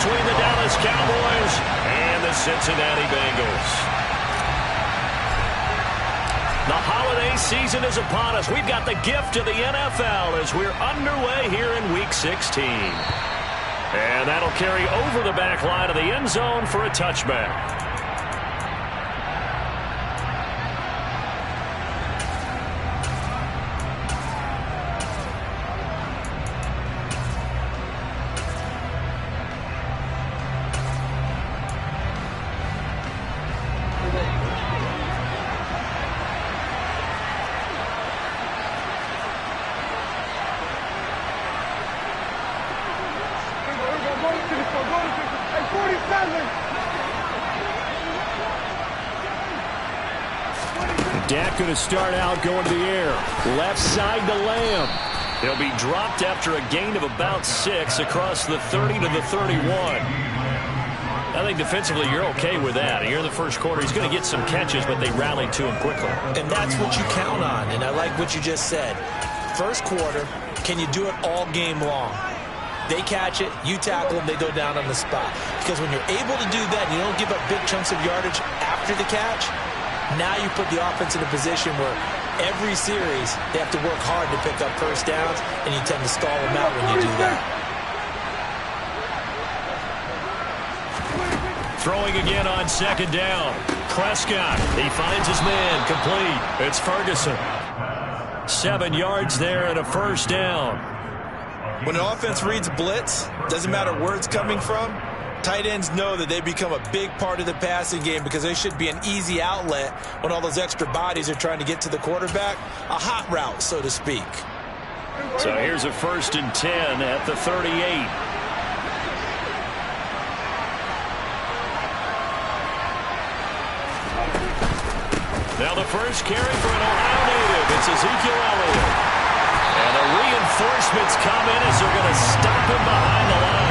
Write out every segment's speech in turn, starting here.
between the Dallas Cowboys and the Cincinnati Bengals. The holiday season is upon us. We've got the gift of the NFL as we're underway here in Week 16. And that'll carry over the back line of the end zone for a touchback. Dak going to start out going to the air. Left side to Lamb. He'll be dropped after a gain of about 6 across the 30 to the 31. I think defensively you're okay with that. Here in the first quarter, he's going to get some catches, but they rallied to him quickly. And that's what you count on, and I like what you just said. First quarter, can you do it all game long? They catch it, you tackle them, they go down on the spot. Because when you're able to do that, you don't give up big chunks of yardage after the catch, now you put the offense in a position where every series they have to work hard to pick up first downs, and you tend to stall them out when you do that. Throwing again on second down. Prescott, he finds his man, complete. It's Ferguson. 7 yards there and a first down. When an offense reads blitz, doesn't matter where it's coming from, tight ends know that they become a big part of the passing game because they should be an easy outlet when all those extra bodies are trying to get to the quarterback. A hot route, so to speak. So here's a 1st and 10 at the 38. Now the first carry for an Ohio native. It's Ezekiel Elliott. And the reinforcements come in as they're going to stop him behind the line.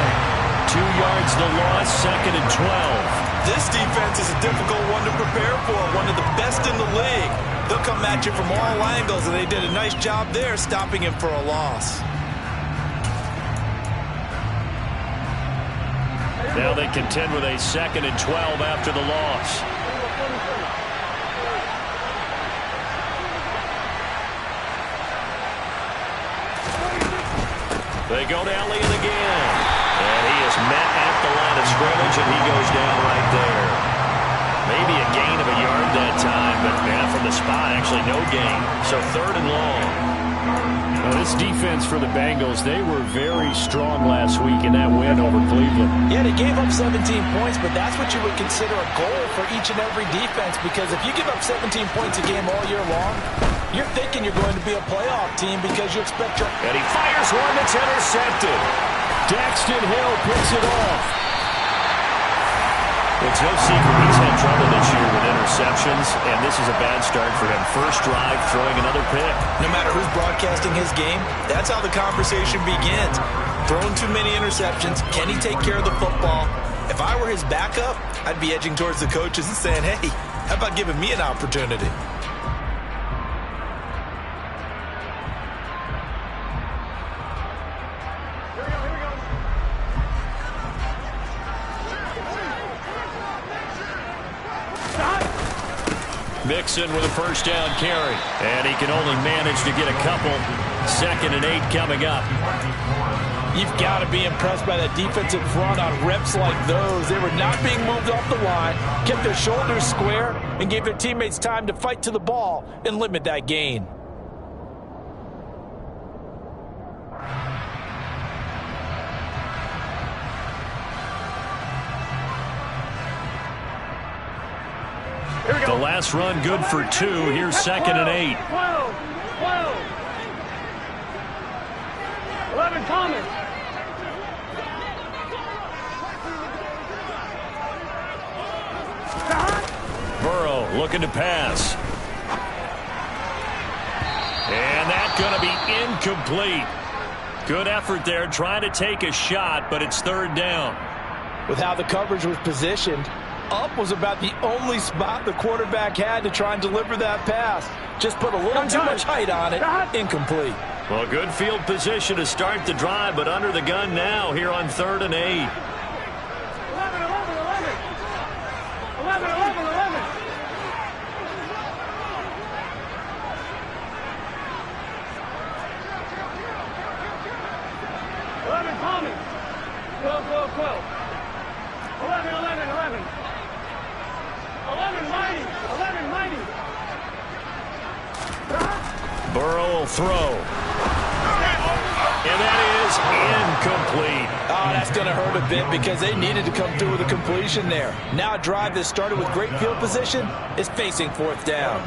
2 yards the loss, 2nd and 12. This defense is a difficult one to prepare for, one of the best in the league. They'll come at you from all angles, and they did a nice job there stopping him for a loss. Now they contend with a 2nd and 12 after the loss. They go to Elliott again. And he is met at the line of scrimmage, and he goes down right there. Maybe a gain of a yard that time, but from the spot, actually no gain. So 3rd and long. Well, this defense for the Bengals, they were very strong last week in that win over Cleveland. Yeah, they gave up 17 points, but that's what you would consider a goal for each and every defense, because if you give up 17 points a game all year long, you're thinking you're going to be a playoff team because you expect your... And he fires one that's intercepted. Daxton Hill picks it off. It's no secret he's had trouble this year with interceptions, and this is a bad start for him. First drive, throwing another pick. No matter who's broadcasting his game, that's how the conversation begins. Throwing too many interceptions, can he take care of the football? If I were his backup, I'd be edging towards the coaches and saying, hey, how about giving me an opportunity? Mixon with a first down carry. And he can only manage to get a couple. 2nd and 8 coming up. You've got to be impressed by that defensive front on reps like those. They were not being moved off the line, kept their shoulders square, and gave their teammates time to fight to the ball and limit that gain. The last run good for 2. Here's 2nd and 8. 11 Thomas. Burrow looking to pass. And that's going to be incomplete. Good effort there trying to take a shot, but it's 3rd down. With how the coverage was positioned, up was about the only spot the quarterback had to try and deliver that pass. Just put a little too much height on it. Incomplete. Well, good field position to start the drive, but under the gun now here on 3rd and 8. call me. 12, 12, 12. 11, 11, 11. 11, mighty. 11, mighty. Burrow will throw. And that is incomplete. Oh, that's going to hurt a bit because they needed to come through with a completion there. Now a drive that started with great field position is facing fourth down.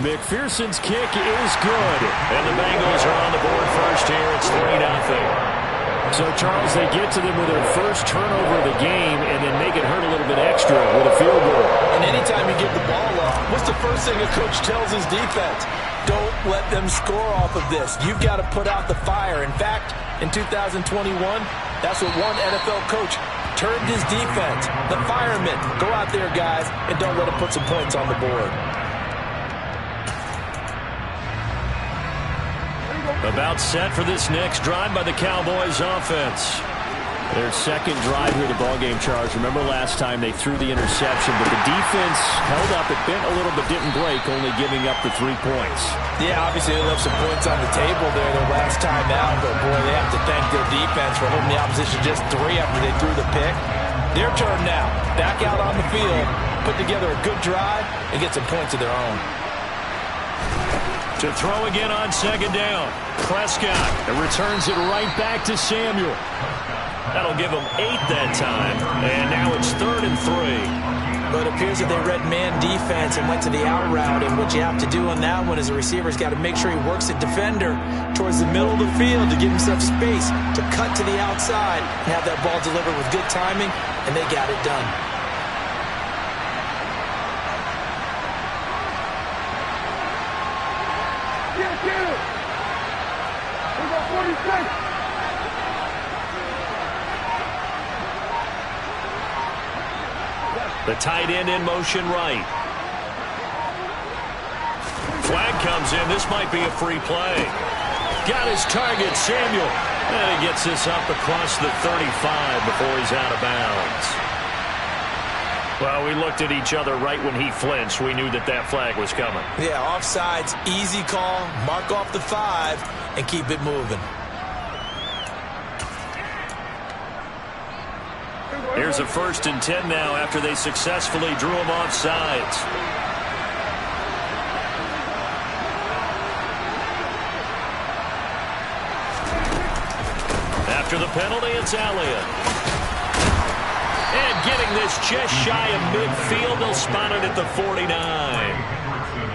McPherson's kick is good. And the Bengals are on the board first here. It's 3-0. So, Charles, they get to them with their first turnover of the game and then make it hurt a little bit extra with a field goal. And anytime you give the ball up, what's the first thing a coach tells his defense? Don't let them score off of this. You've got to put out the fire. In fact, in 2021, that's what one NFL coach termed his defense. The firemen. Go out there, guys, and don't let them put some points on the board. About set for this next drive by the Cowboys offense. Their second drive here, the ballgame, Charles. Remember last time they threw the interception, but the defense held up. It bent a little but didn't break, only giving up the 3 points. Yeah, obviously they left some points on the table there their last time out, but boy, they have to thank their defense for holding the opposition just 3 after they threw the pick. Their turn now. Back out on the field, put together a good drive, and get some points of their own. To throw again on second down. Prescott returns it right back to Samuel. That'll give him 8 that time. And now it's 3rd and 3. But it appears that they read man defense and went to the out route. And what you have to do on that one is a receiver's got to make sure he works the defender towards the middle of the field to give himself space to cut to the outside and have that ball delivered with good timing. And they got it done. The tight end in motion right. Flag comes in. This might be a free play. Got his target, Samuel. And he gets this up across the 35 before he's out of bounds. Well, we looked at each other right when he flinched. We knew that that flag was coming. Yeah, offsides, easy call. Mark off the 5 and keep it moving. Here's a 1st and 10 now after they successfully drew him off sides. After the penalty, it's Elliott. And getting this just shy of midfield, they'll spot it at the 49.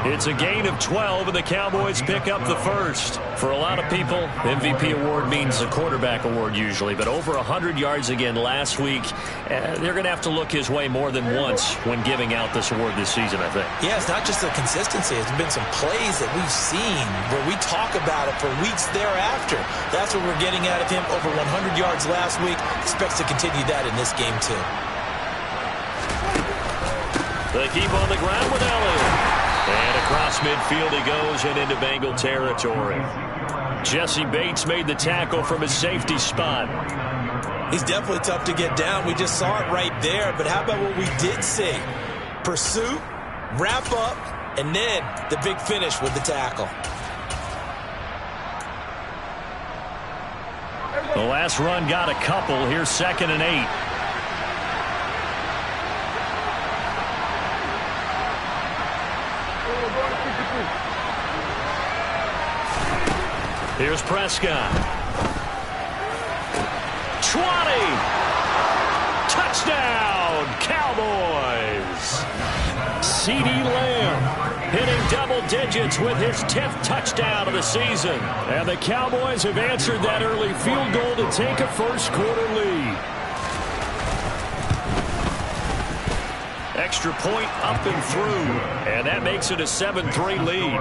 It's a gain of 12, and the Cowboys pick up the first. For a lot of people, MVP award means a quarterback award usually, but over 100 yards again last week, they're going to have to look his way more than once when giving out this award this season, I think. Yeah, it's not just the consistency. It's been some plays that we've seen where we talk about it for weeks thereafter. That's what we're getting out of him. Over 100 yards last week. Expects to continue that in this game, too. They keep on the ground with Elliott. And across midfield he goes and into Bengal territory. Jesse Bates made the tackle from his safety spot. He's definitely tough to get down. We just saw it right there. But how about what we did see? Pursuit, wrap up, and then the big finish with the tackle. The last run got a couple. Here's 2nd and 8. Here's Prescott. 20. Touchdown, Cowboys. CeeDee Lamb hitting double digits with his 10th touchdown of the season. And the Cowboys have answered that early field goal to take a first-quarter lead. Extra point up and through, and that makes it a 7-3 lead.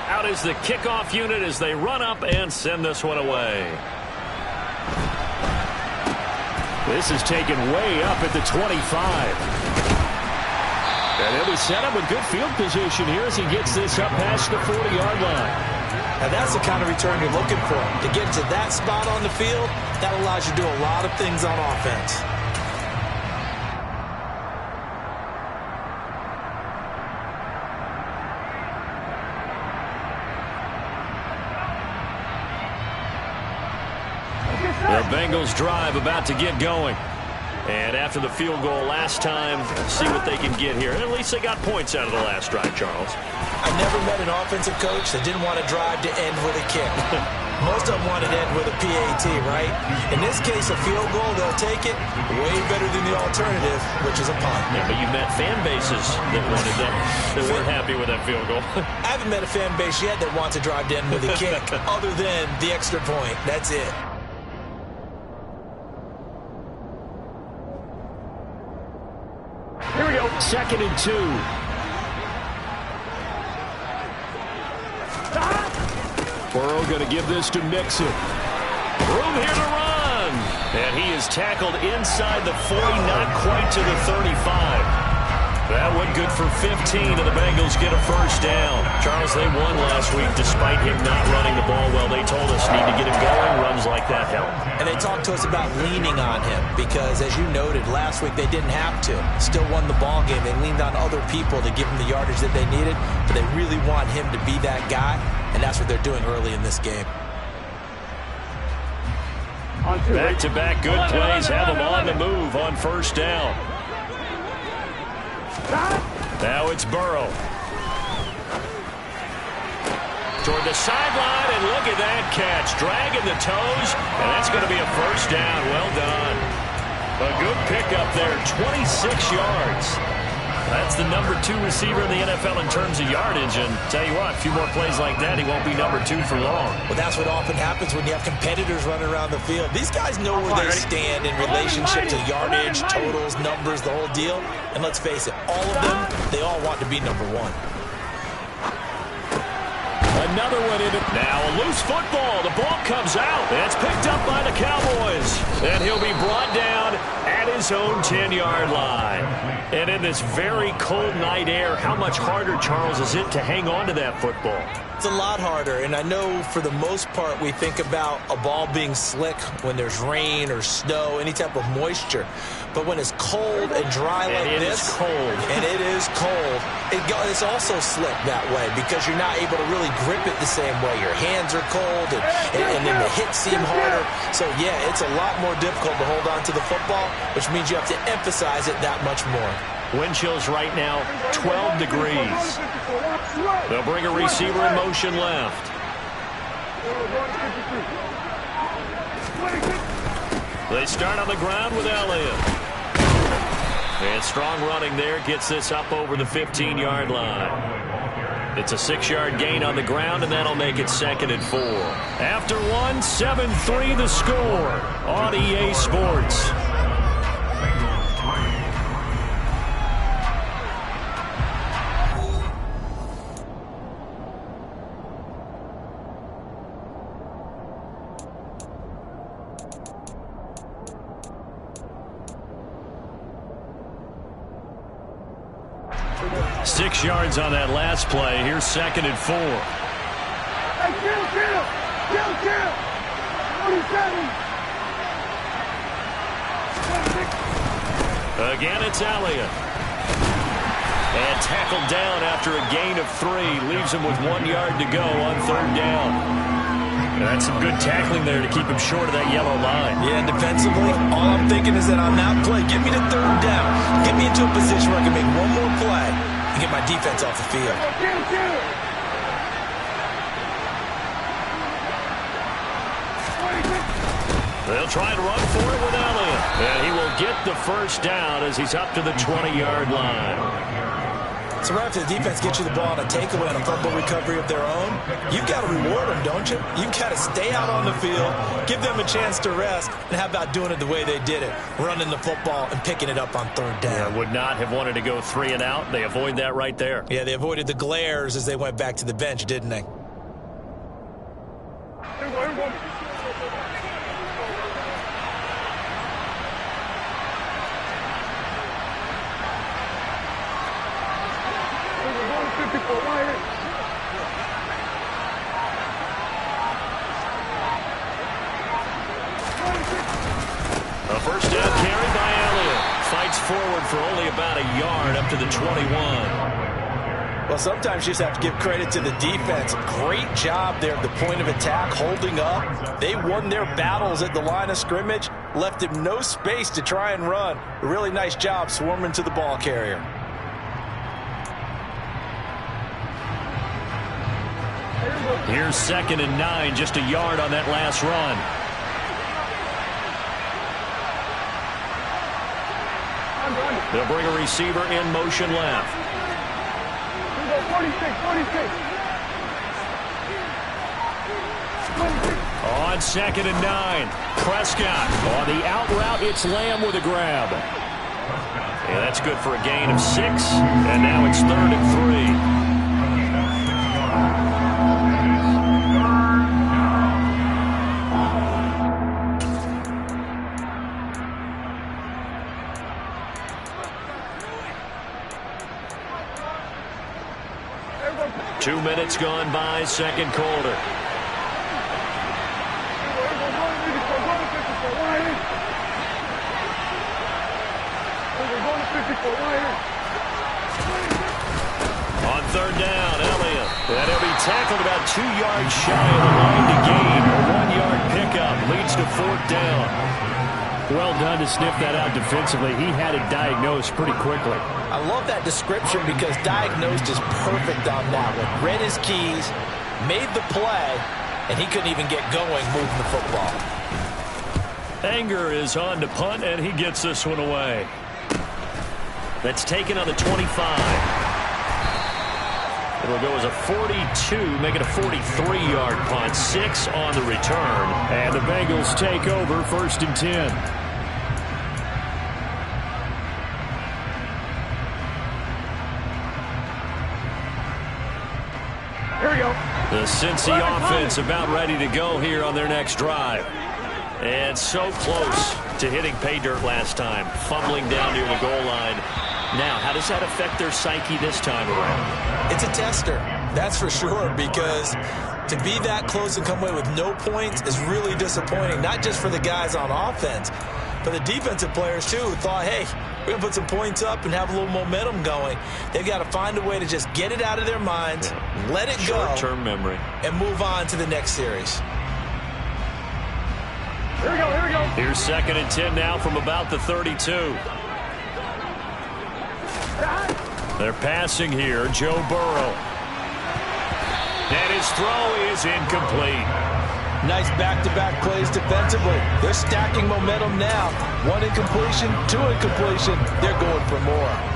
Out is the kickoff unit as they run up and send this one away. This is taken way up at the 25. And he'll be set up with good field position here as he gets this up past the 40-yard line. Now that's the kind of return you're looking for. To get to that spot on the field, that allows you to do a lot of things on offense. The Bengals drive about to get going. And after the field goal last time, see what they can get here. And at least they got points out of the last drive, Charles. I never met an offensive coach that didn't want to drive to end with a kick. Most of them want to end with a PAT, right? In this case, a field goal, they'll take it way better than the alternative, which is a punt. Yeah, but you met fan bases that wanted that weren't happy with that field goal. I haven't met a fan base yet that wants to drive to end with a kick other than the extra point. That's it. Here we go. 2nd and 2. Burrow going to give this to Mixon. Room here to run. And he is tackled inside the 40, not quite to the 35. That went good for 15, and the Bengals get a first down. Charles, they won last week despite him not running the ball well. They told us need to get him going. Runs like that help. And they talked to us about leaning on him because, as you noted, last week they didn't have to. Still won the ball game. They leaned on other people to give them the yardage that they needed, but they really want him to be that guy, and that's what they're doing early in this game. Back-to-back good plays have them on the move on first down. Now it's Burrow. Toward the sideline, and look at that catch. Dragging the toes, and that's going to be a first down. Well done. A good pickup there, 26 yards. That's the number 2 receiver in the NFL in terms of yardage. And tell you what, a few more plays like that, he won't be number 2 for long. Well, that's what often happens when you have competitors running around the field. These guys know where they stand in relationship to yardage, totals, numbers, the whole deal. And let's face it, all of them, they all want to be number 1. Another one in it. Now a loose football. The ball comes out. It's picked up by the Cowboys. And he'll be brought down at his own 10-yard line. And in this very cold night air, how much harder, Charles, is it to hang on to that football? It's a lot harder, and I know for the most part we think about a ball being slick when there's rain or snow, any type of moisture. But when it's cold and dry like this, and it is cold, it's also slick that way because you're not able to really grip it the same way. Your hands are cold, and then the hits seem harder. So, yeah, it's a lot more difficult to hold on to the football, which means you have to emphasize it that much more. Wind chills right now, 12 degrees. They'll bring a receiver in motion left. They start on the ground with Elliott. And strong running there gets this up over the 15-yard line. It's a 6-yard gain on the ground, and that'll make it 2nd and 4. After 1, 7-3 the score on EA Sports. Six yards on that last play. Here's 2nd and 4. Hey, kill! 47. Again, it's Elliott. And tackled down after a gain of 3. Leaves him with 1 yard to go on 3rd down. And that's some good tackling there to keep him short of that yellow line. Yeah, and defensively, all I'm thinking is that on that play, get me to 3rd down. Get me into a position where I can make one more play and get my defense off the field. They'll try and run for it with Elliott. And he will get the first down as he's up to the 20-yard line. So right after the defense gets you the ball on a takeaway and a fumble recovery of their own, you've got to reward them, don't you? You've got to stay out on the field, give them a chance to rest, and how about doing it the way they did it, running the football and picking it up on 3rd down. Yeah, would not have wanted to go 3 and out. They avoid that right there. Yeah, they avoided the glares as they went back to the bench, didn't they? First down carry by Elliott. Fights forward for only about a yard up to the 21. Well, sometimes you just have to give credit to the defense. Great job there at the point of attack, holding up. They won their battles at the line of scrimmage, left him no space to try and run. A really nice job swarming to the ball carrier. Here's 2nd and 9, just a yard on that last run. They'll bring a receiver in motion left. 46. On 2nd and 9, Prescott. On the out route, it's Lamb with a grab. Yeah, that's good for a gain of 6, and now it's 3rd and 3. 2 minutes gone by, second quarter. On 3rd down, Elliott. And he'll be tackled about 2 yards shy of the line to gain. A 1-yard pickup leads to 4th down. Well done to sniff that out defensively. He had it diagnosed pretty quickly. I love that description because diagnosed is perfect on that one. Read his keys, made the play, and he couldn't even get going moving the football. Anger is on to punt, and he gets this one away. That's taken on the 25. It'll go as a 42, make it a 43-yard punt. 6 on the return. And the Bengals take over 1st and 10. Here we go. The Cincy offense about ready to go here on their next drive. And so close to hitting pay dirt last time. Fumbling down near the goal line. Now, how does that affect their psyche this time around? It's a tester, that's for sure, because to be that close and come away with no points is really disappointing, not just for the guys on offense, but the defensive players, too, who thought, hey, we're going to put some points up and have a little momentum going. They've got to find a way to just get it out of their minds, let it go, short-term memory, and move on to the next series. Here we go. Here's 2nd and 10 now from about the 32. They're passing here, Joe Burrow. And his throw is incomplete. Nice back-to-back plays defensively. They're stacking momentum now. 1 incompletion, 2 incompletion. They're going for more.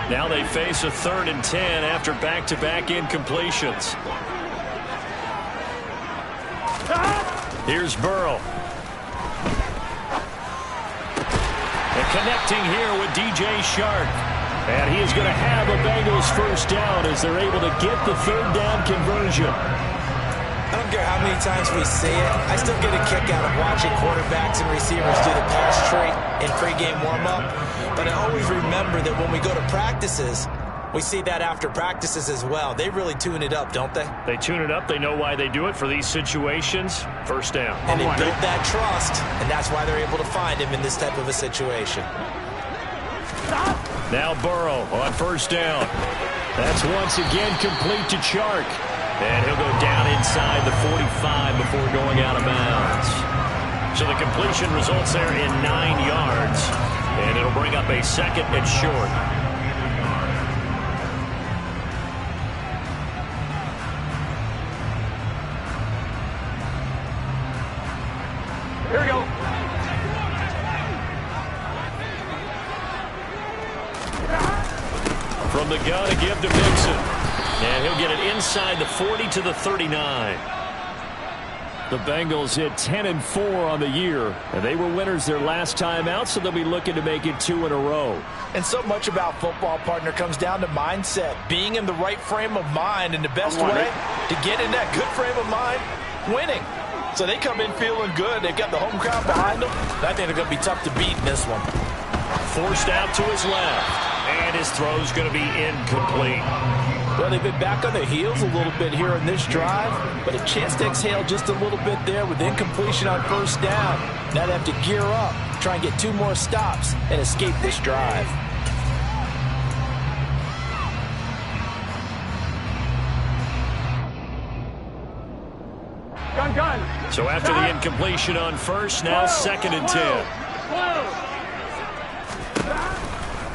Now they face a 3rd and 10 after back-to-back incompletions. Here's Burrow. And connecting here with DJ Shark. And he is going to have a Bengals first down as they're able to get the 3rd down conversion. I don't care how many times we see it. I still get a kick out of watching quarterbacks and receivers do the pass treat in pregame warm-up. But I always remember that when we go to practices, we see that after practices as well. They really tune it up, don't they? They tune it up. They know why they do it for these situations. First down. And they build that trust, and that's why they're able to find him in this type of a situation. Now Burrow on 1st down. That's once again complete to Chark. And he'll go down inside the 45 before going out of bounds. So the completion results there in 9 yards. And it'll bring up a 2nd and short. Here we go. From the gun to give to Mixon. And he'll get it inside the 40 to the 39. The Bengals hit 10-4 on the year, and they were winners their last time out, so they'll be looking to make it 2 in a row. And so much about football, partner, comes down to mindset, being in the right frame of mind, and the best way to get in that good frame of mind, winning. So they come in feeling good. They've got the home crowd behind them. I think they're going to be tough to beat in this one. Forced out to his left, and his throw's going to be incomplete. Well, they've been back on their heels a little bit here in this drive, but a chance to exhale just a little bit there with incompletion on first down. Now they have to gear up, try and get 2 more stops, and escape this drive. Gun. So after the incompletion on first, now 2nd and 10.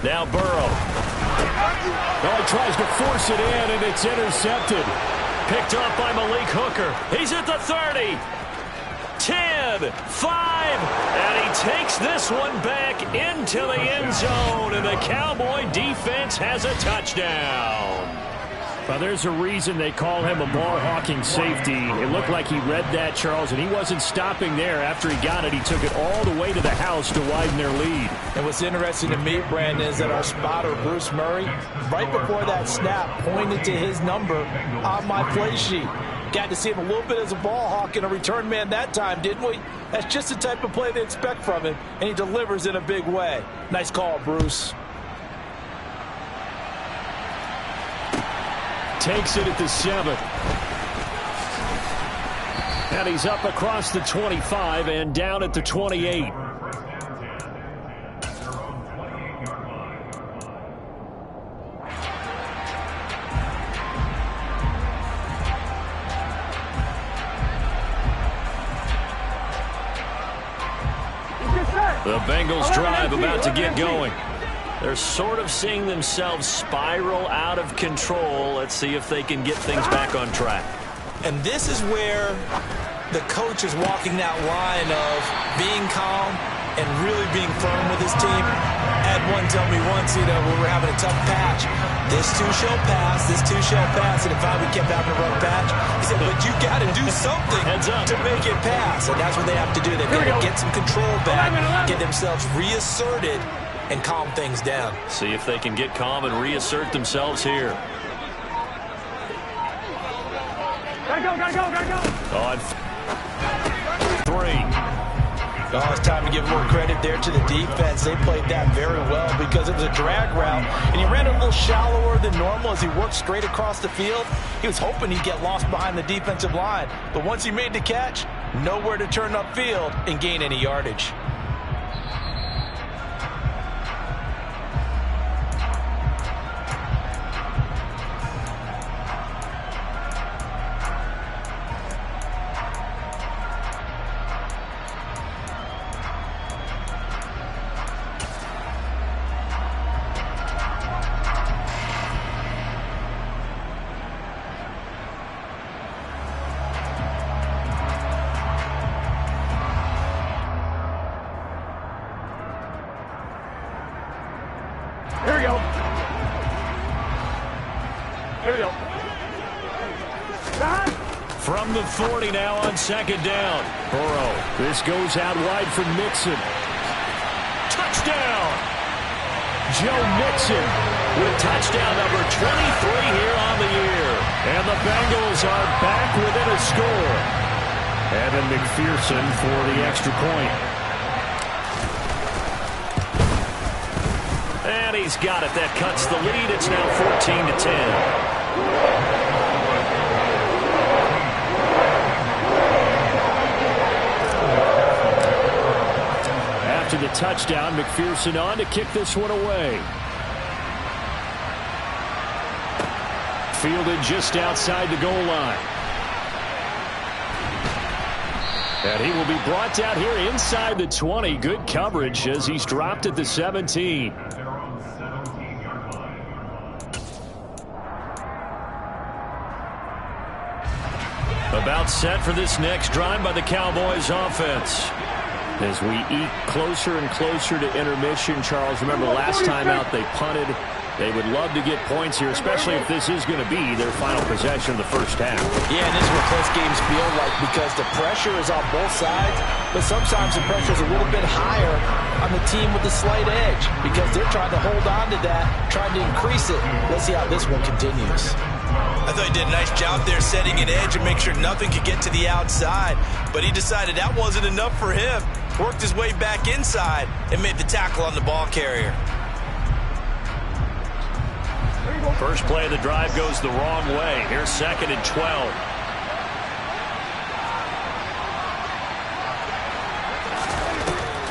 Now Burrow. Oh, he tries to force it in, and it's intercepted. Picked up by Malik Hooker. He's at the 30. 10, 5, and he takes this one back into the end zone, and the Cowboy defense has a touchdown. Well, there's a reason they call him a ball-hawking safety. It looked like he read that, Charles, and he wasn't stopping there. After he got it, he took it all the way to the house to widen their lead. And what's interesting to me, Brandon, is that our spotter, Bruce Murray, right before that snap, pointed to his number on my play sheet. Got to see him a little bit as a ball hawk and a return man that time, didn't we? That's just the type of play they expect from him, and he delivers in a big way. Nice call, Bruce. Takes it at the 7. And he's up across the 25 and down at the 28. The Bengals drive about to get going. They're sort of seeing themselves spiral out of control. Let's see if they can get things back on track. And this is where the coach is walking that line of being calm and really being firm with his team. I had one tell me once, when we were having a tough patch, this too shall pass, this too shall pass. And if we kept having a rough patch, he said, but you got to do something to make it pass. And that's what they have to do. They've got to get some control back, get themselves reasserted, and calm things down. See if they can get calm and reassert themselves here. Gotta go. On 3. Oh, it's time to give more credit there to the defense. They played that very well because it was a drag route, and he ran it a little shallower than normal as he worked straight across the field. He was hoping he'd get lost behind the defensive line, but once he made the catch, nowhere to turn upfield and gain any yardage. Here we go. From the 40 now on 2nd down. Burrow. This goes out wide for Mixon. Touchdown! Joe Mixon With touchdown number 23 here on the year. And the Bengals are back within a score. Evan McPherson for the extra point. And he's got it. That cuts the lead. It's now 14-10. After the touchdown, McPherson on to kick this one away. Fielded just outside the goal line. And he will be brought down here inside the 20. Good coverage as he's dropped at the 17. About set for this next drive by the Cowboys offense. As we eke closer and closer to intermission, Charles, remember last time out they punted. They would love to get points here, especially if this is going to be their final possession of the first half. Yeah, and this is what close games feel like because the pressure is on both sides, but sometimes the pressure is a little bit higher on the team with the slight edge because they're trying to hold on to that, trying to increase it. Let's see how this one continues. I thought he did a nice job there setting an edge and make sure nothing could get to the outside, but he decided that wasn't enough for him. Worked his way back inside and made the tackle on the ball carrier. First play of the drive goes the wrong way. Here's 2nd and 12.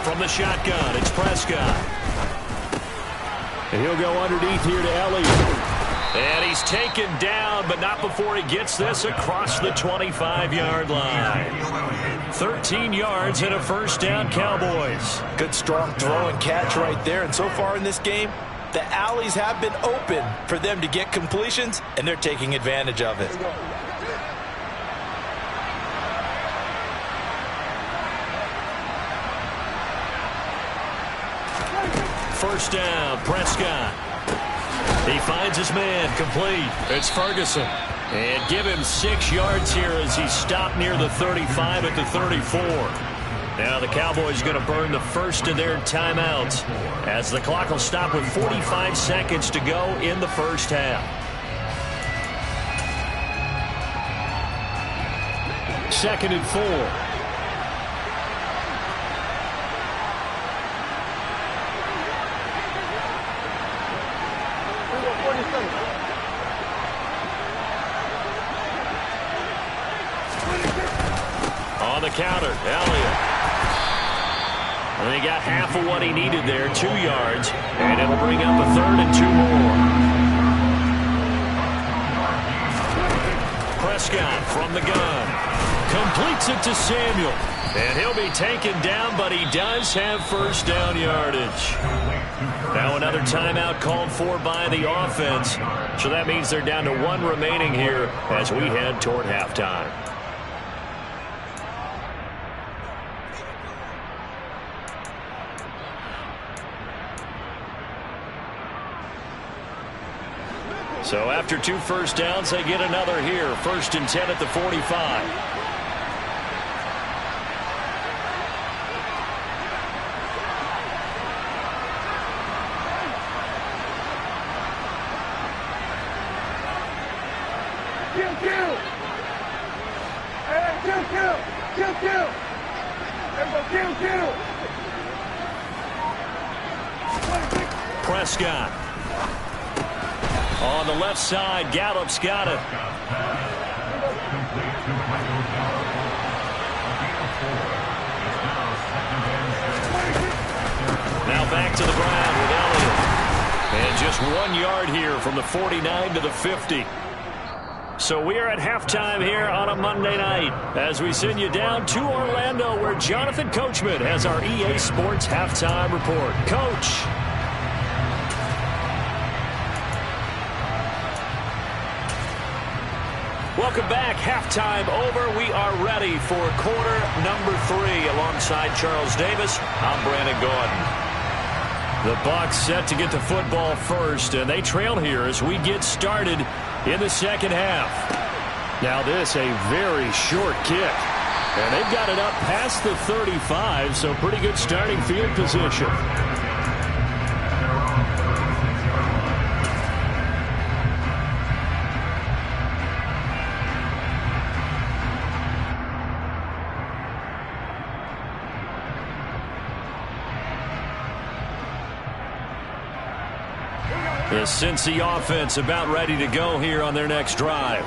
From the shotgun, it's Prescott. And he'll go underneath here to Elliott. And he's taken down, but not before he gets this across the 25-yard line. 13 yards and a first down, Cowboys. Good strong throw and catch right there. And so far in this game, the alleys have been open for them to get completions, and they're taking advantage of it. First down, Prescott. He finds his man, complete. It's Ferguson. And give him 6 yards here as he stopped near the 35 at the 34. Now the Cowboys are going to burn the first of their timeouts as the clock will stop with 45 seconds to go in the first half. Second and 4. On the counter, Elliott. And he got half of what he needed there, 2 yards, and it'll bring up a 3rd and 2 more. Prescott from the gun. Completes it to Samuel. And he'll be taken down, but he does have first down yardage. Now another timeout called for by the offense. So that means they're down to 1 remaining here as we head toward halftime. So after 2 first downs, they get another here. 1st and 10 at the 45. Prescott. On the left side, Gallup's got it. Now back to the ground with Elliott. And just 1 yard here from the 49 to the 50. So we are at halftime here on a Monday night as we send you down to Orlando where Jonathan Coachman has our EA Sports halftime report. Coach. Welcome back. Halftime over. We are ready for quarter number 3 alongside Charles Davis. I'm Brandon Gordon. The Bucs set to get the football first, and they trail here as we get started in the second half. Now this a very short kick, and they've got it up past the 35, so pretty good starting field position. The Cincy offense about ready to go here on their next drive.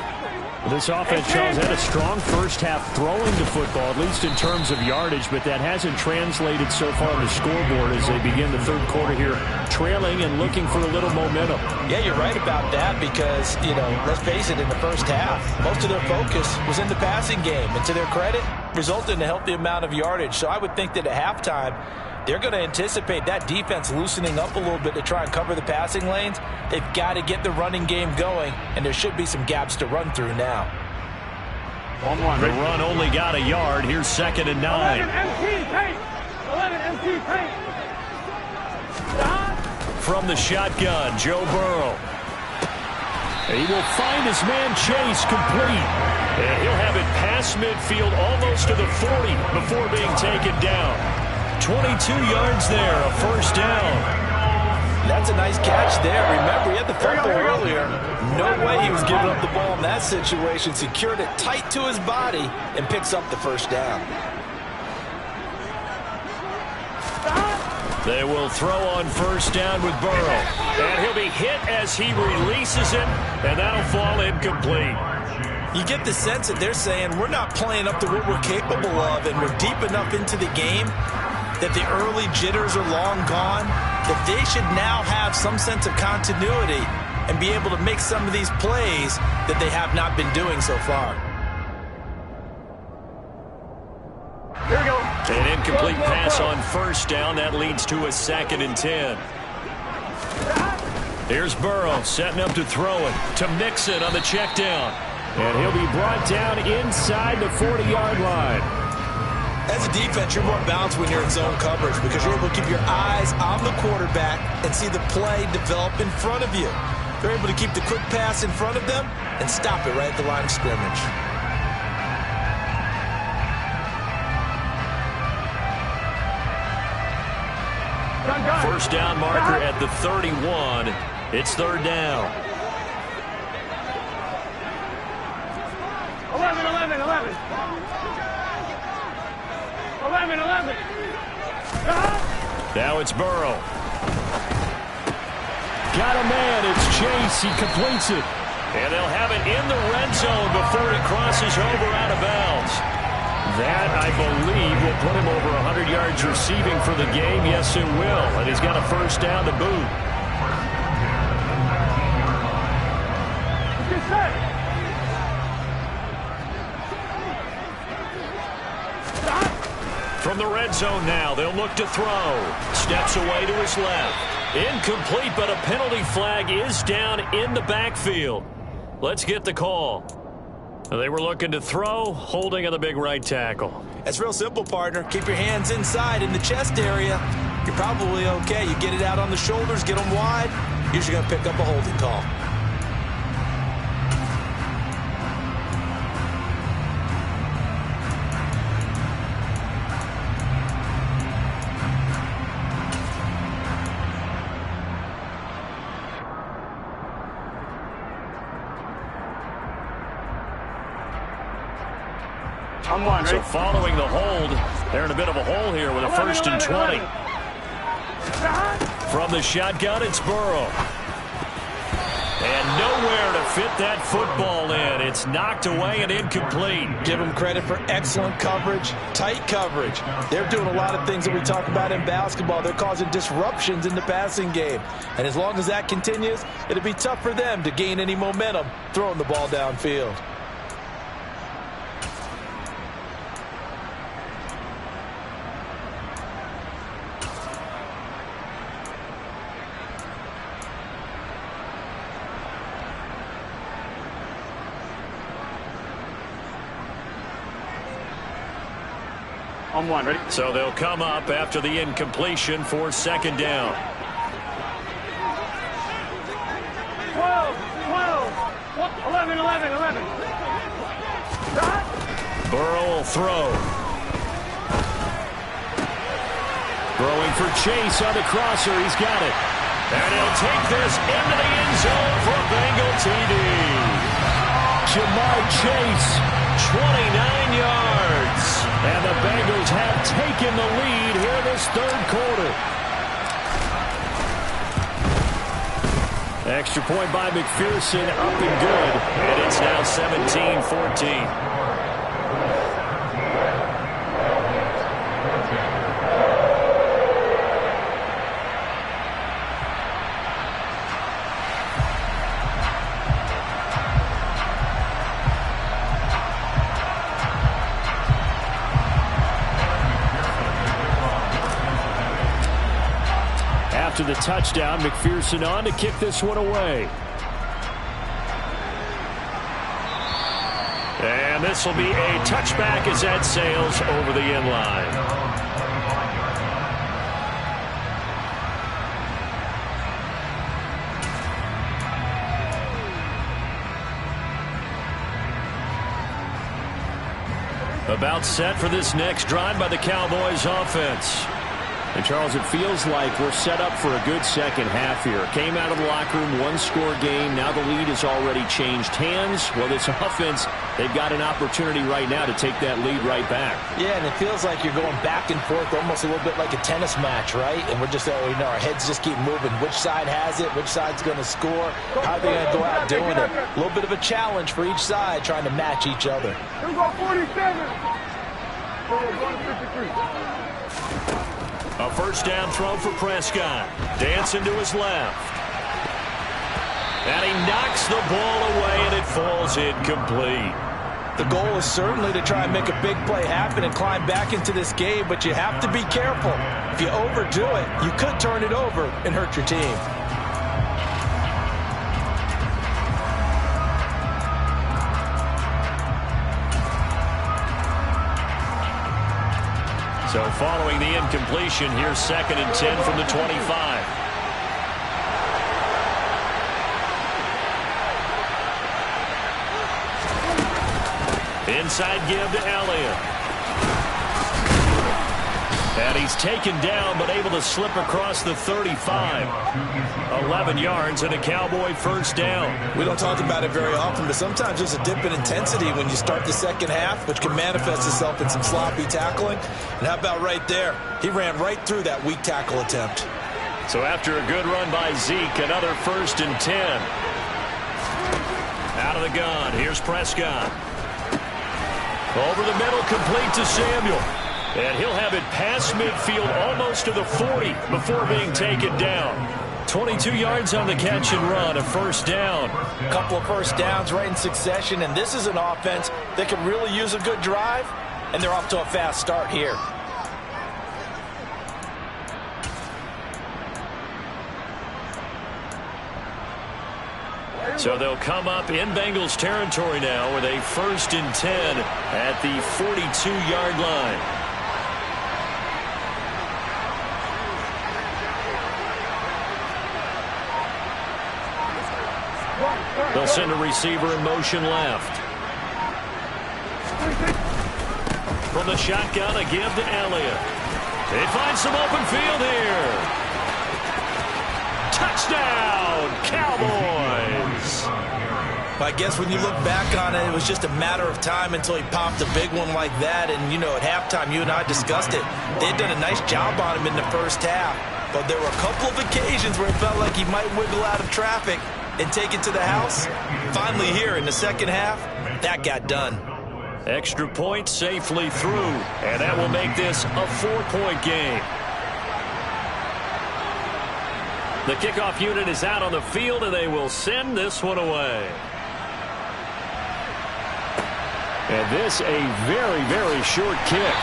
This offense, Charles, had a strong first half throwing the football, at least in terms of yardage, but that hasn't translated so far on the scoreboard as they begin the third quarter here, trailing and looking for a little momentum. Yeah, you're right about that because, let's face it, in the first half, most of their focus was in the passing game, and to their credit, resulted in a healthy amount of yardage. So I would think that at halftime, they're going to anticipate that defense loosening up a little bit to try and cover the passing lanes. They've got to get the running game going, and there should be some gaps to run through now. The run only got a yard. Here's 2nd and 9. 11 empty paint. from the shotgun, Joe Burrow. He will find his man Chase complete. And he'll have it past midfield almost to the 40 before being taken down. 22 yards there, a first down. That's a nice catch there. Remember, he had the fumble earlier. No way he was giving up the ball in that situation. Secured it tight to his body and picks up the first down. They will throw on first down with Burrow. And he'll be hit as he releases it, and that'll fall incomplete. You get the sense that they're saying we're not playing up to what we're capable of, and we're deep enough into the game that the early jitters are long gone, that they should now have some sense of continuity and be able to make some of these plays that they have not been doing so far. Here we go. An incomplete pass on first down. That leads to a 2nd and 10. Here's Burrow setting up to throw it to Mixon on the check down. And he'll be brought down inside the 40-yard line. As a defense, you're more balanced when you're in zone coverage because you're able to keep your eyes on the quarterback and see the play develop in front of you. They're able to keep the quick pass in front of them and stop it right at the line of scrimmage. First down marker at the 31. It's 3rd down. 11, 11, 11. 11, 11. Now it's Burrow. Got a man. It's Chase. He completes it. And they'll have it in the red zone before he crosses over out of bounds. That, I believe, will put him over 100 yards receiving for the game. Yes, it will. And he's got a first down to boot. Get set. From the red zone now, they'll look to throw. Steps away to his left. Incomplete, but a penalty flag is down in the backfield. Let's get the call. They were looking to throw, holding on the big right tackle. That's real simple, partner. Keep your hands inside in the chest area. You're probably okay. You get it out on the shoulders, get them wide. Usually going to pick up a holding call. I'm one, So right? following the hold, they're in a bit of a hole here with a 1st and 20. From the shotgun, it's Burrow. And nowhere to fit that football in. It's knocked away and incomplete. Give them credit for excellent coverage, tight coverage. They're doing a lot of things that we talk about in basketball. They're causing disruptions in the passing game. And as long as that continues, it'll be tough for them to gain any momentum throwing the ball downfield. I'm one, ready? So they'll come up after the incompletion for 2nd down. 12, 11, 11, 11. Burrow will throw. Throwing for Chase on the crosser. He's got it. And he'll take this into the end zone for a Bengal TD. Jamar Chase, 29 yards. and the Bengals have taken the lead here this 3rd quarter. Extra point by McPherson, up and good. And it's now 17-14. After the touchdown, McPherson on to kick this one away. And this will be a touchback as that sails over the end line. About set for this next drive by the Cowboys offense. And, Charles, it feels like we're set up for a good second half here. Came out of the locker room, one-score game. Now the lead has already changed hands. Well, this offense, they've got an opportunity right now to take that lead right back. Yeah, and it feels like you're going back and forth almost a little bit like a tennis match, right? And we're just, our heads just keep moving. Which side has it? Which side's going to score? How are they going to go out doing it? A little bit of a challenge for each side trying to match each other. Here we go, 47. 153. A first down throw for Prescott. Dancing to his left. And he knocks the ball away, and it falls incomplete. The goal is certainly to try and make a big play happen and climb back into this game, but you have to be careful. If you overdo it, you could turn it over and hurt your team. So following the incompletion, here's 2nd and 10 from the 25. Inside give to Elliott. And he's taken down, but able to slip across the 35. 11 yards and a Cowboy first down. We don't talk about it very often, but sometimes there's a dip in intensity when you start the second half, which can manifest itself in some sloppy tackling. And how about right there? He ran right through that weak tackle attempt. So after a good run by Zeke, another 1st and 10. Out of the gun, here's Prescott. Over the middle, complete to Samuel. And he'll have it past midfield almost to the 40 before being taken down. 22 yards on the catch and run, a first down. A couple of first downs right in succession, and this is an offense that can really use a good drive, and they're off to a fast start here. So they'll come up in Bengals territory now with a 1st and 10 at the 42-yard line. They'll send a receiver in motion left. From the shotgun, a give to Elliott. They find some open field here. Touchdown, Cowboys! I guess when you look back on it, it was just a matter of time until he popped a big one like that. And, at halftime, you and I discussed it. They had done a nice job on him in the first half. But there were a couple of occasions where it felt like he might wiggle out of traffic and take it to the house. Finally here in the second half, that got done. Extra point safely through, and that will make this a 4-point game. The kickoff unit is out on the field, and they will send this one away. And this a very, very short kick.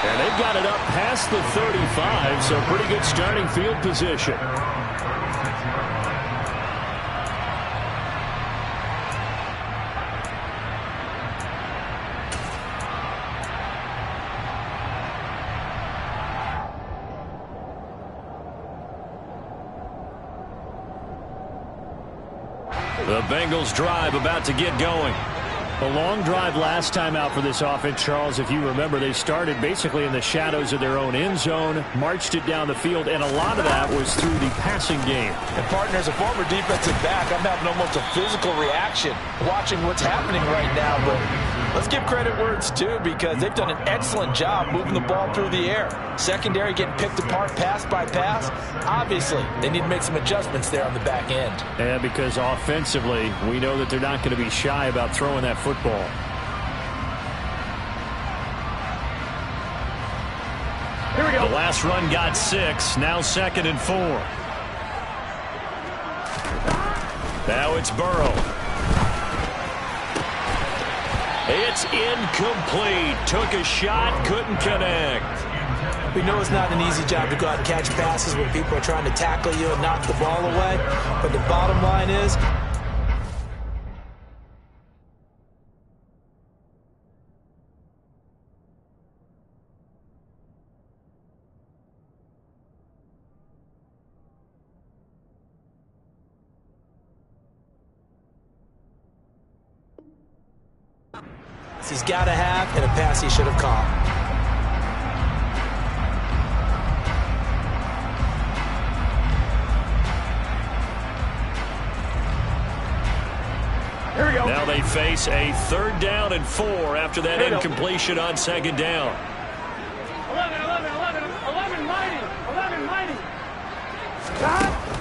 And they've got it up past the 35, so pretty good starting field position. The Bengals drive about to get going. A long drive last time out for this offense, Charles. If you remember, they started basically in the shadows of their own end zone, marched it down the field, and a lot of that was through the passing game. And, partner, as a former defensive back, I'm having almost a physical reaction watching what's happening right now. But let's give credit where it's due, because they've done an excellent job moving the ball through the air. Secondary getting picked apart pass by pass. Obviously, they need to make some adjustments there on the back end. And because offensively, we know that they're not going to be shy about throwing that football. Here we go. The last run got 6. Now 2nd and 4. Now it's Burrow. It's incomplete. Took a shot, couldn't connect. We know it's not an easy job to go out and catch passes when people are trying to tackle you and knock the ball away. But the bottom line is, he's got to have and a pass he should have caught. Here we go. Now they face a 3rd down and 4 after that incompletion on 2nd down. 11 mighty.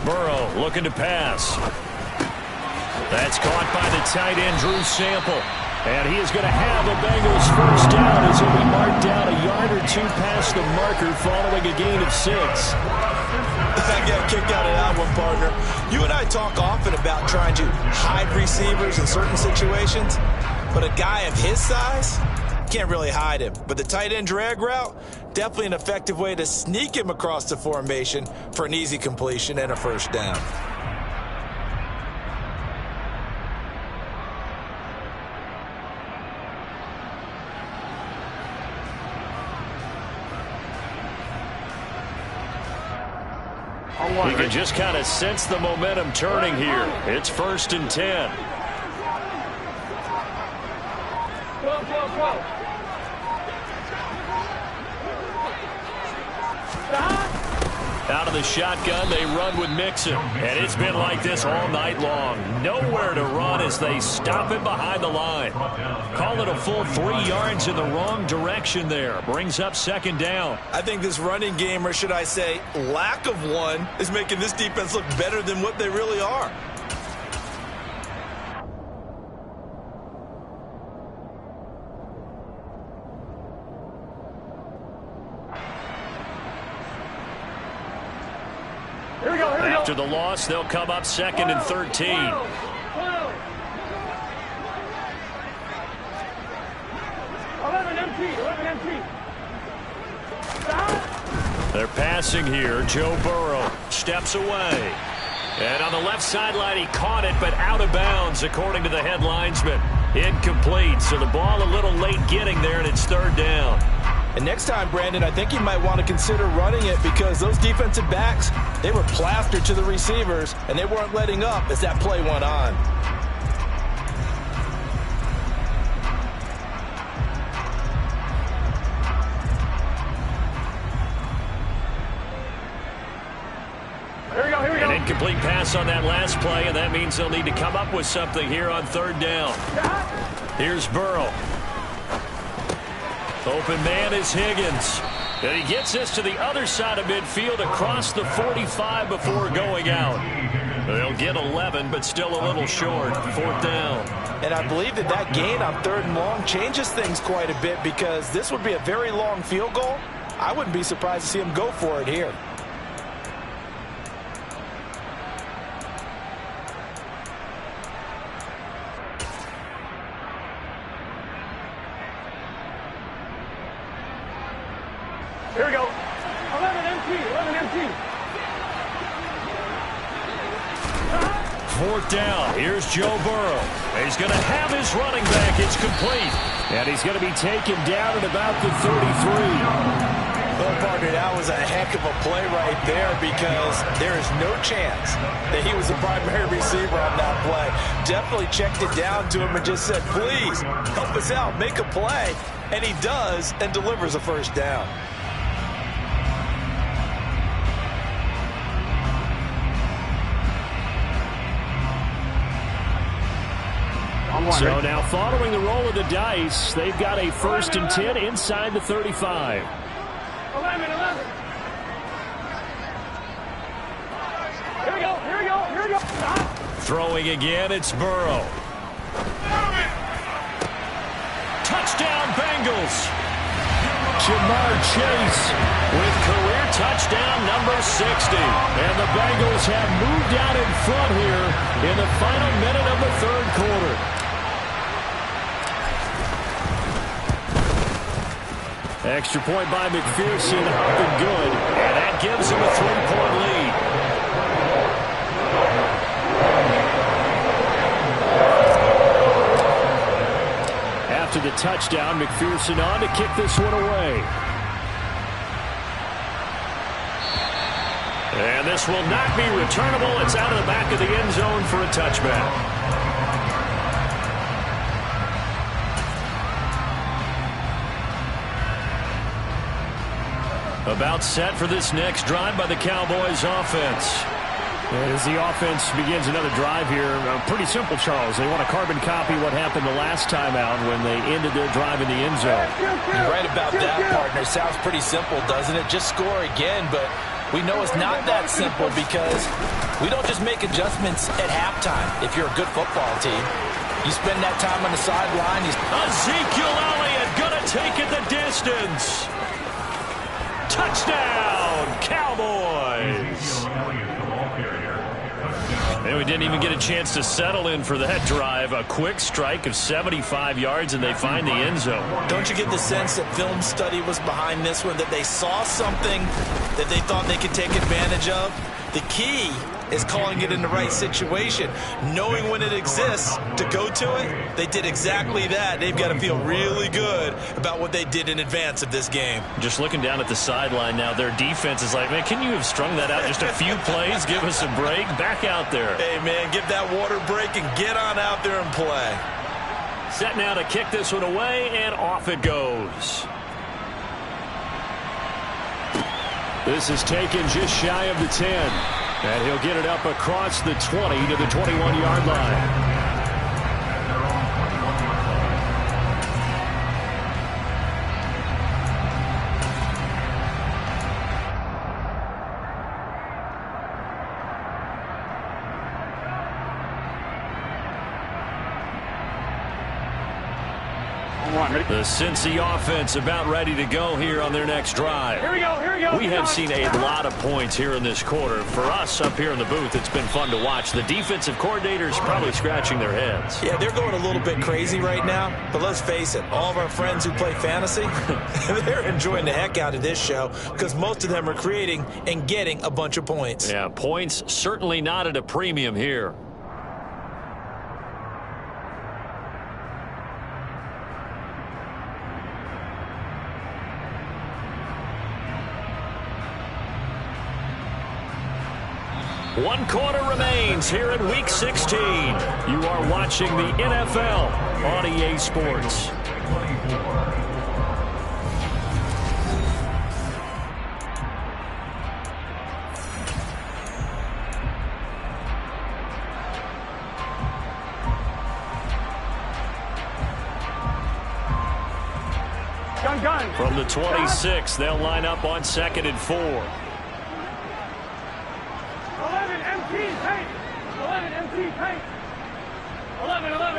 Burrow looking to pass. That's caught by the tight end, Drew Sample. And he is going to have a Bengals 1st down as he'll be marked down a yard or 2 past the marker following a gain of 6. I got a kick out of that one, partner. You and I talk often about trying to hide receivers in certain situations, but a guy of his size can't really hide him. But the tight end drag route, definitely an effective way to sneak him across the formation for an easy completion and a 1st down. You can just kind of sense the momentum turning here. It's 1st and 10. 12. Out of the shotgun, they run with Mixon. And it's been like this all night long. Nowhere to run as they stop him behind the line. Call it a full 3 yards in the wrong direction there. Brings up 2nd down. I think this running game, or should I say lack of one, is making this defense look better than what they really are. After the loss, they'll come up 2nd and 13. 11 empty. They're passing here. Joe Burrow steps away. And on the left sideline, he caught it, but out of bounds, according to the head linesman. Incomplete, so the ball a little late getting there, and it's 3rd down. And next time, Brandon, I think you might want to consider running it because those defensive backs, they were plastered to the receivers, and they weren't letting up as that play went on. Here we go. An incomplete pass on that last play, and that means they'll need to come up with something here on 3rd down. Here's Burrow. Open man is Higgins. And he gets this to the other side of midfield across the 45 before going out. They'll get 11, but still a little short. 4th down. And I believe that gain on 3rd and long changes things quite a bit because this would be a very long field goal. I wouldn't be surprised to see him go for it here. Here we go. 11 empty. 4th down. Here's Joe Burrow. He's going to have his running back. It's complete. And he's going to be taken down at about the 33. Well, partner, that was a heck of a play right there because there is no chance that he was the primary receiver on that play. Definitely checked it down to him and just said, please, help us out, make a play. And he does and delivers a 1st down. So now following the roll of the dice, they've got a 1st and 10 inside the 35. 11. Here we go. Throwing again, it's Burrow. Touchdown, Bengals. Jamar Chase with career touchdown number 60. And the Bengals have moved out in front here in the final minute of the 3rd quarter. Extra point by McPherson, up and good. And that gives him a 3-point lead. After the touchdown, McPherson on to kick this one away. And this will not be returnable. It's out of the back of the end zone for a touchback. About set for this next drive by the Cowboys offense. As the offense begins another drive here, pretty simple, Charles. They want to carbon copy what happened the last time out when they ended their drive in the end zone. You're right about that, partner. Sounds pretty simple, doesn't it? Just score again, but we know it's not that simple because we don't just make adjustments at halftime if you're a good football team. You spend that time on the sideline. Ezekiel Elliott gonna take it the distance. Touchdown, Cowboys. And we didn't even get a chance to settle in for that drive. A quick strike of 75 yards, and they find the end zone. Don't you get the sense that film study was behind this one, that they saw something that they thought they could take advantage of? The key is calling it in the right situation, knowing when it exists to go to it. They did exactly that. They've got to feel really good about what they did in advance of this game. Just looking down at the sideline now, their defense is like, man, can you have strung that out just a few plays? Give us a break. Back out there. Hey, man, give that water break and get on out there and play. Set now to kick this one away, and off it goes. This is taken just shy of the 10. And he'll get it up across the 20 to the 21-yard line. The Cincy offense about ready to go here on their next drive. Here we go, here we go. We have seen a lot of points here in this quarter. For us up here in the booth, it's been fun to watch. The defensive coordinators probably scratching their heads. Yeah, they're going a little bit crazy right now, but let's face it, all of our friends who play fantasy, they're enjoying the heck out of this show because most of them are creating and getting a bunch of points. Yeah, points certainly not at a premium here. One quarter remains here in Week 16. You are watching the NFL on EA Sports. Gun. From the 26, they'll line up on 2nd and 4. 11 empty paint. 11 empty paint. 11. 11.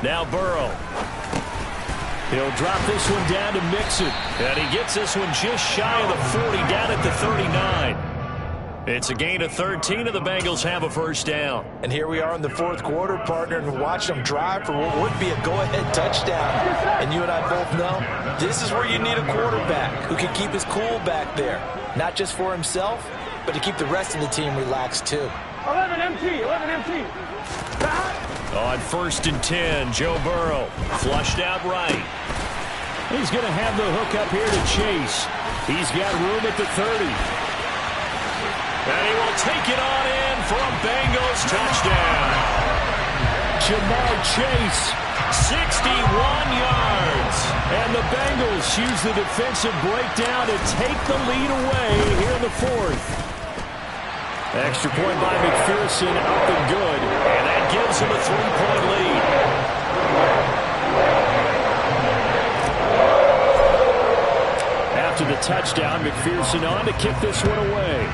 Now Burrow. He'll drop this one down to Mixon. And he gets this one just shy of the 40, down at the 39. It's a gain of 13, and the Bengals have a first down. And here we are in the fourth quarter, partner, and watch them drive for what would be a go-ahead touchdown. And you and I both know this is where you need a quarterback who can keep his cool back there. Not just for himself, but to keep the rest of the team relaxed, too. 11 empty. On 1st and 10, Joe Burrow flushed out right. He's going to have the hook up here to Chase. He's got room at the 30. And he will take it on in for a Bengals touchdown. Jamar Chase, 61 yards. And the Bengals use the defensive breakdown to take the lead away here in the fourth. Extra point by McPherson, up and good. And that gives him a 3-point lead. After the touchdown, McPherson on to kick this one away.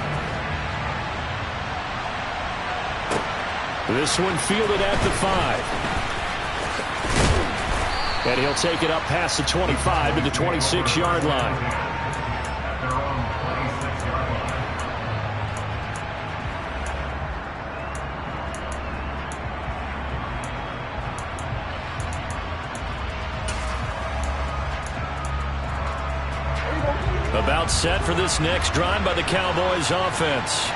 This one fielded at the 5. And he'll take it up past the 25 to the 26-yard line. About set for this next drive by the Cowboys offense.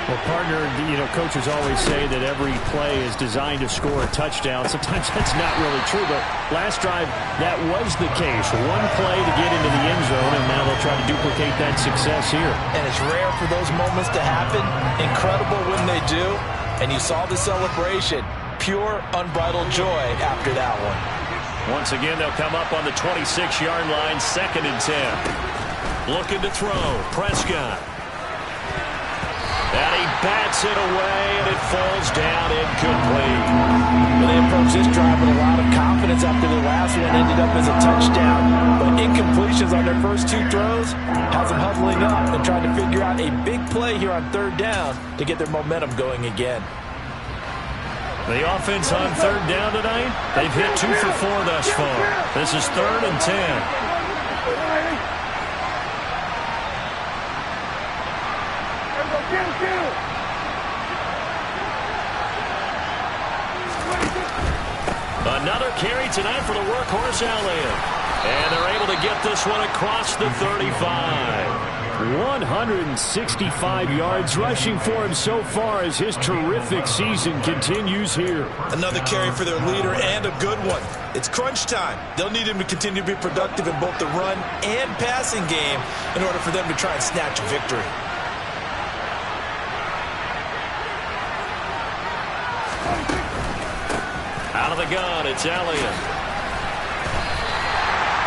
Well, partner, coaches always say that every play is designed to score a touchdown. Sometimes that's not really true, but last drive, that was the case. One play to get into the end zone, and now they'll try to duplicate that success here. And it's rare for those moments to happen. Incredible when they do. And you saw the celebration. pure, unbridled joy after that one. Once again, they'll come up on the 26-yard line, 2nd and 10. Looking to throw. Prescott. And he bats it away, and it falls down incomplete. Well, they approached this drive with a lot of confidence after the last one ended up as a touchdown. But incompletions on their first 2 throws has them huddling up and trying to figure out a big play here on 3rd down to get their momentum going again. The offense on 3rd down tonight, they've hit 2 for 4 thus far. This is 3rd and 10. Another carry tonight for the workhorse Elliott. And they're able to get this one across the 35. 165 yards rushing for him so far as his terrific season continues here. Another carry for their leader and a good one. It's crunch time. They'll need him to continue to be productive in both the run and passing game in order for them to try and snatch a victory. Out of the gun, it's Elliott.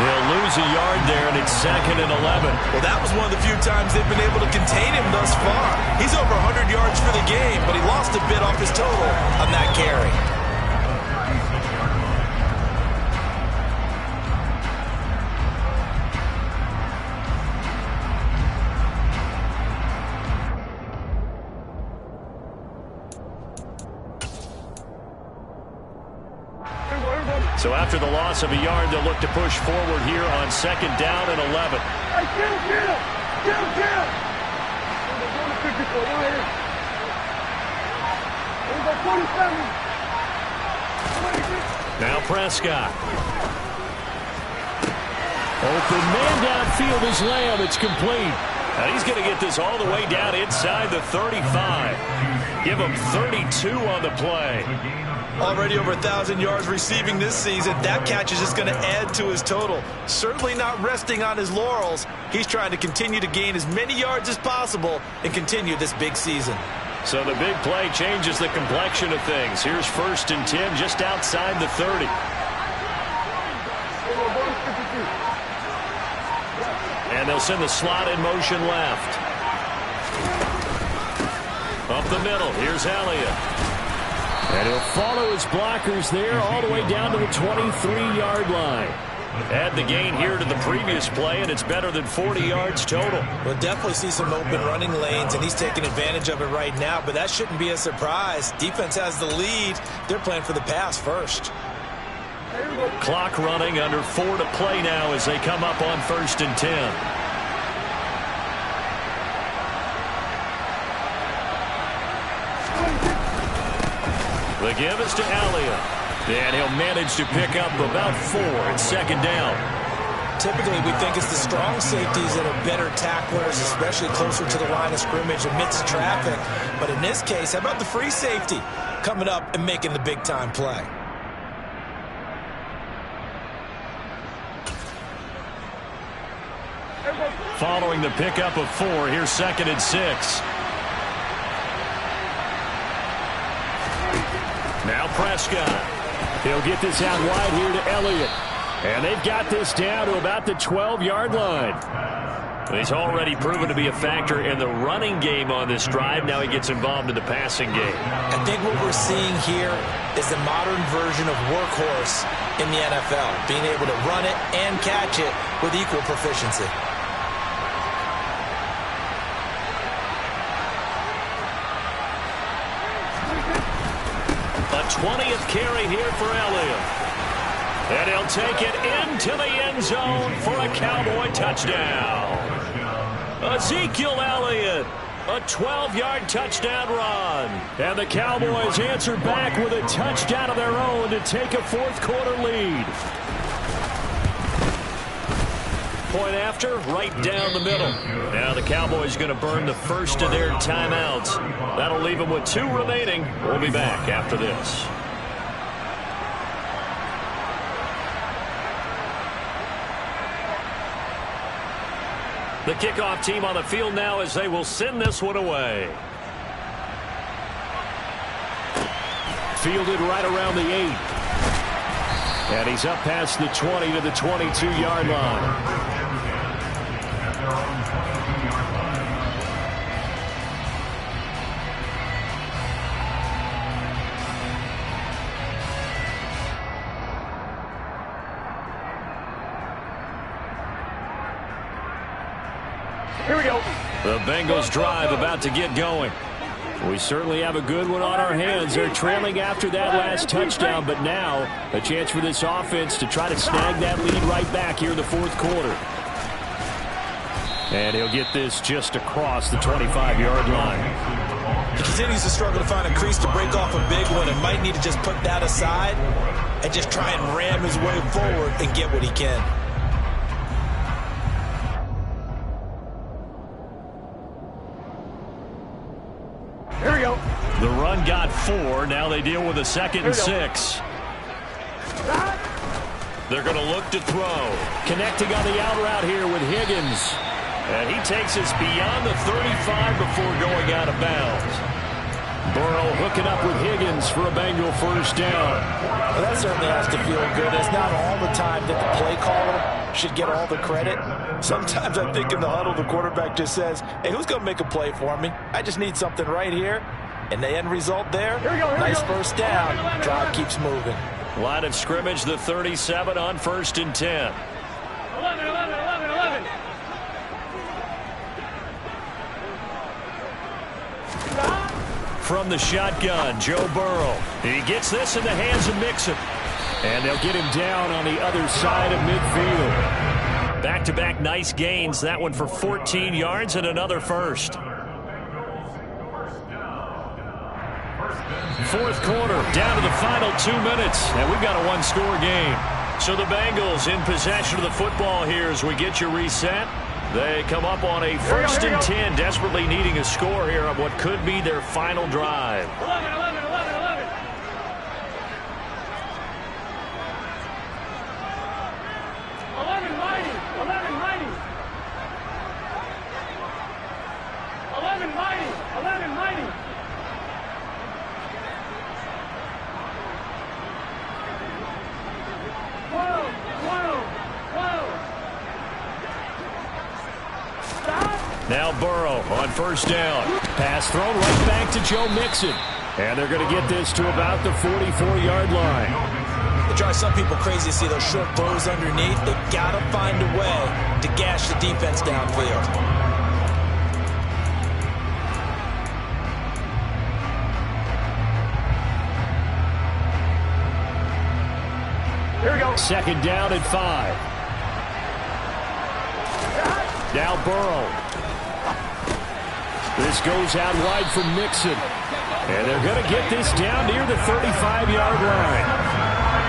They'll lose a yard there, and it's 2nd and 11. Well, that was one of the few times they've been able to contain him thus far. He's over 100 yards for the game, but he lost a bit off his total on that carry. So after the loss of a yard, they'll look to push forward here on 2nd down and 11. Now Prescott. Open man downfield is Lamb. It's complete. And he's going to get this all the way down inside the 35. Give him 32 on the play. Already over 1,000 yards receiving this season. That catch is just going to add to his total. Certainly not resting on his laurels. He's trying to continue to gain as many yards as possible and continue this big season. So the big play changes the complexion of things. Here's 1st and 10 just outside the 30. And they'll send the slot in motion left. Up the middle, here's Elliott. And he'll follow his blockers there all the way down to the 23-yard line. Add the gain here to the previous play, and it's better than 40 yards total. We'll definitely see some open running lanes, and he's taking advantage of it right now, but that shouldn't be a surprise. Defense has the lead. They're playing for the pass first. Clock running, under 4 to play now as they come up on 1st and 10. The give is to Elliott. And he'll manage to pick up about 4 at 2nd down. Typically, we think it's the strong safeties that are better tacklers, especially closer to the line of scrimmage amidst traffic. But in this case, how about the free safety coming up and making the big-time play? Following the pickup of 4, here's 2nd and 6. Now Prescott. He'll get this out wide here to Elliott. And they've got this down to about the 12-yard line. He's already proven to be a factor in the running game on this drive. Now he gets involved in the passing game. I think what we're seeing here is the modern version of workhorse in the NFL, being able to run it and catch it with equal proficiency. A 20th carry here for Elliott. And he'll take it into the end zone for a Cowboy touchdown. Ezekiel Elliott, a 12-yard touchdown run. And the Cowboys answer back with a touchdown of their own to take a fourth-quarter lead. Point after, right down the middle. Now the Cowboys going to burn the first of their timeouts. That'll leave them with 2 remaining. We'll be back after this. The kickoff team on the field now as they will send this one away. Fielded right around the 8. And he's up past the 20 to the 22-yard line. Here we go. The Bengals drive about to get going. We certainly have a good one on our hands. They're trailing after that last touchdown, but now a chance for this offense to try to snag that lead right back here in the fourth quarter. And he'll get this just across the 25-yard line. He continues to struggle to find a crease to break off a big one and might need to just put that aside and just try and ram his way forward and get what he can. Here we go. The run got 4. Now they deal with a 2nd and 6. They're going to look to throw. Connecting on the out route here with Higgins. And he takes us beyond the 35 before going out of bounds. Burrow hooking up with Higgins for a Bengal first down. Well, that certainly has to feel good. It's not all the time that the play caller should get all the credit. Sometimes I think in the huddle, the quarterback just says, hey, who's going to make a play for me? I just need something right here. And the end result there, nice first down. Drive keeps moving. Line of scrimmage, the 37 on 1st and 10. 11, 11, 11, 11. From the shotgun, Joe Burrow. He gets this in the hands of Mixon. And they'll get him down on the other side of midfield. Back-to-back nice gains. That one for 14 yards and another first. Fourth quarter, down to the final 2 minutes. And we've got a one-score game. So the Bengals in possession of the football here as we get you reset. They come up on a 1st and 10, desperately needing a score here on what could be their final drive. 11, 11, 11, 11. 11 mighty, 11 mighty. 11 mighty, 11 mighty. Whoa, whoa, whoa. Now Burrow on first down. Pass thrown right back to Joe Mixon. And they're going to get this to about the 44-yard line. It drives some people crazy to see those short throws underneath. They've got to find a way to gash the defense downfield. Here we go. 2nd down and 5. Now Burrow. This goes out wide for Mixon. And they're going to get this down near the 35-yard line.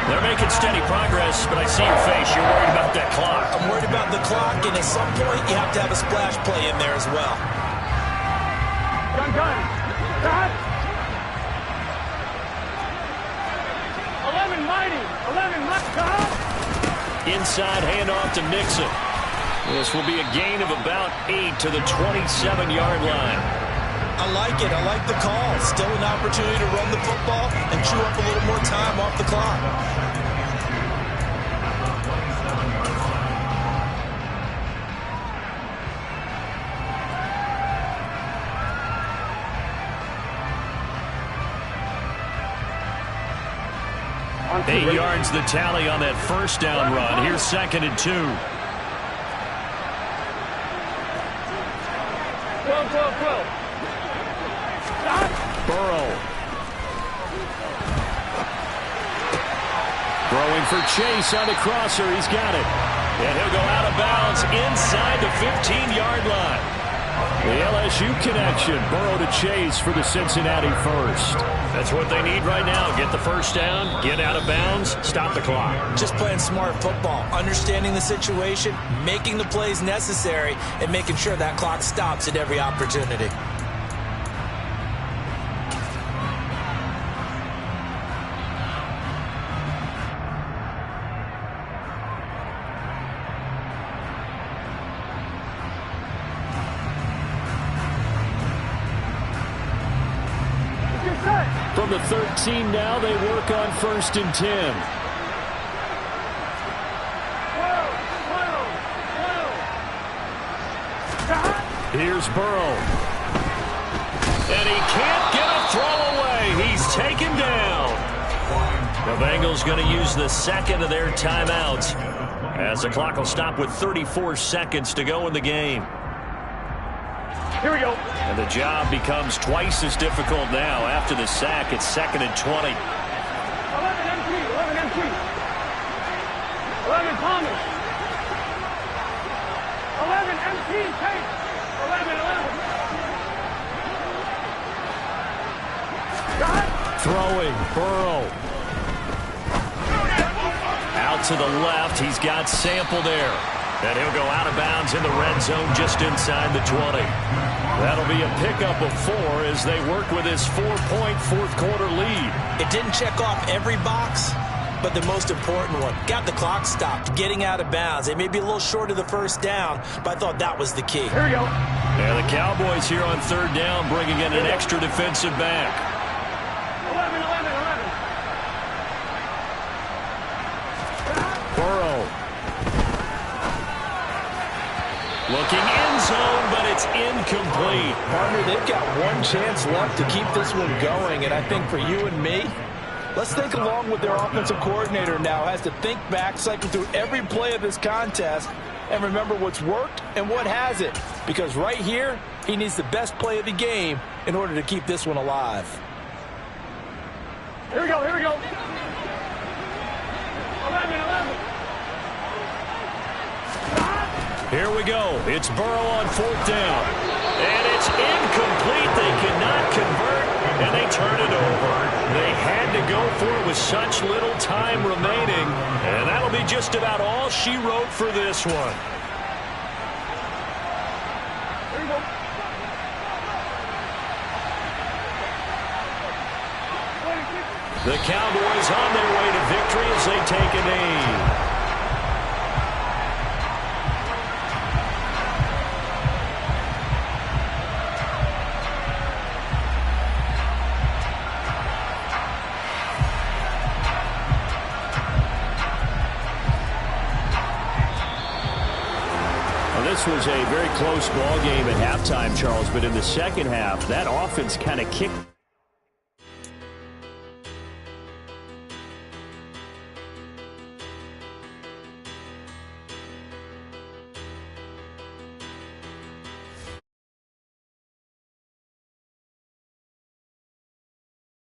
They're making steady progress, but I see your face. You're worried about that clock. I'm worried about the clock, and at some point, you have to have a splash play in there as well. Gun, gun. Gun. 11 mighty, 11 mighty. Inside handoff to Mixon. This will be a gain of about 8 to the 27-yard line. I like it. I like the call. Still an opportunity to run the football and chew up a little more time off the clock. On 8 yards the tally on that first down run. Here's 2nd and 2. 12, 12, 12. Burrow. Throwing for Chase on the crosser. He's got it. And he'll go out of bounds inside the 15-yard line. The LSU connection. Burrow to Chase for the Cincinnati first. That's what they need right now. Get the first down, get out of bounds, stop the clock. Just playing smart football, understanding the situation, making the plays necessary, and making sure that clock stops at every opportunity. From the 13 now, they work on 1st and 10. Here's Burrow. And he can't get a throw away. He's taken down. The Bengals going to use the second of their timeouts as the clock will stop with 34 seconds to go in the game. Here we go. And the job becomes twice as difficult now after the sack. It's 2nd and 20. 11 MT, 11 MT. 11 Thomas. 11 MT, take. 11, 11. Throwing, Burrow. Out to the left, he's got Sample there. And he'll go out of bounds in the red zone just inside the 20. That'll be a pickup of 4 as they work with his 4-point fourth-quarter lead. It didn't check off every box, but the most important one. Got the clock stopped, getting out of bounds. They may be a little short of the first down, but I thought that was the key. Here we go. And the Cowboys here on 3rd down, bringing in an extra defensive back. 11, 11, 11. Burrow. Looking end zone, but it's incomplete. Partner, they've got one chance left to keep this one going, and I think for you and me, let's think along with their offensive coordinator now. Has to think back, cycle through every play of this contest, and remember what's worked and what hasn't. Because right here, he needs the best play of the game in order to keep this one alive. Here we go, here we go. 11, 11. Here we go. It's Burrow on 4th down. And it's incomplete. They cannot convert, and they turn it over. They had to go for it with such little time remaining, and that'll be just about all she wrote for this one. Here we go. The Cowboys on their way to victory as they take a knee. This was a very close ball game at halftime, Charles, but in the second half, that offense kind of kicked